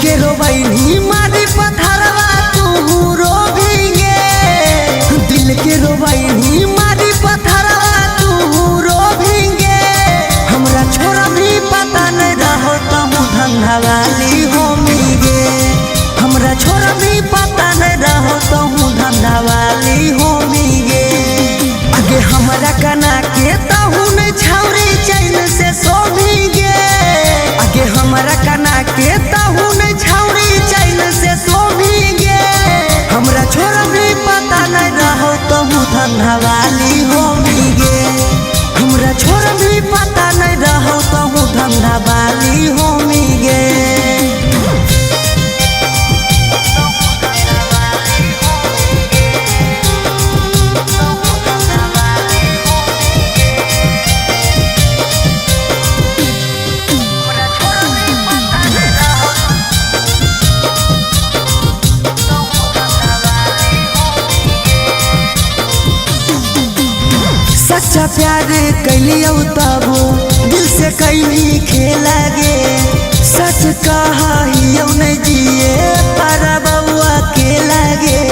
के रोबैनी मारी पथरवा तू रोबेंगे, दिल के रोबैनी मारी पथरवा तू रोबेंगे। हमरा छोरा भी पता नहीं रहो तहु धंधा वाली होमिगे, हमरा छोरा भी पता नहीं रहो तहु धंधा वाली होमिगे। आगे हमरा कना के तहु नहीं छौरी चैन से सोभिगे, आगे हमरा कना के तहु नहीं छौरी चैन से सोभिगे। हमरा छोरा भी पता नहीं रहो तहु धंधा वाली होमिगे, हमरा छोरा भी पता नहीं रहो तहु धंधा वाली होमिगे। सच्चा प्यार कैलियो तबो दिल से कैली खेला गे, सच कहियो नहीं जिए पर बउआ के लागे।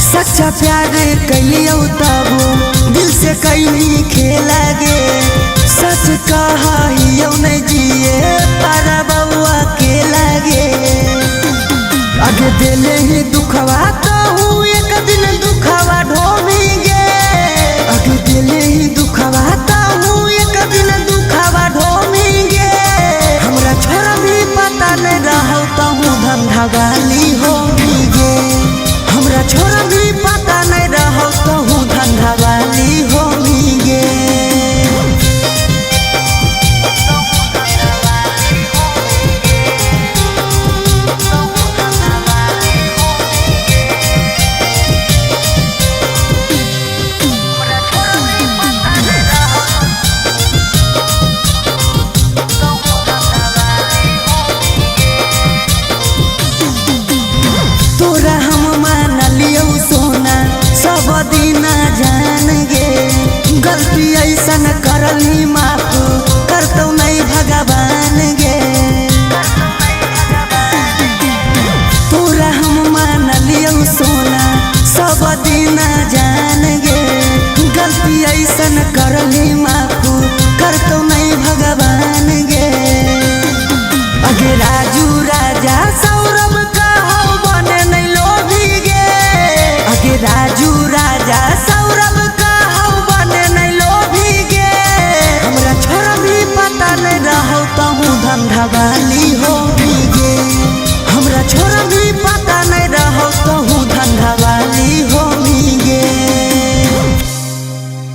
सच्चा प्यार कैलियो तबो दिल से कैली खेला गे, सच कहियो नहीं जिए पर बउआ के लागे। आगे दिले ही दुखवा तो एक दिन दुखवा ढोमिगे, आगे दिले ही दुखवा तो एक दिन दुखवा ढोमिगे। हमरा छोरा भी पता नहीं रहो तहु धंधा वाली होमिगे, हमरा छोरा भी पता नहीं रहो तहु धंधा वाली होमिगे। तोरा हम मान लियो सोना सब दिन जान गे, गलती ऐसन करली माफ करतो नहीं भगवान गे। तोरा हम मान लियो सोना सब दिन जान गे, गलती ऐसन करली माफ करतो नहीं भगवान गे। अगे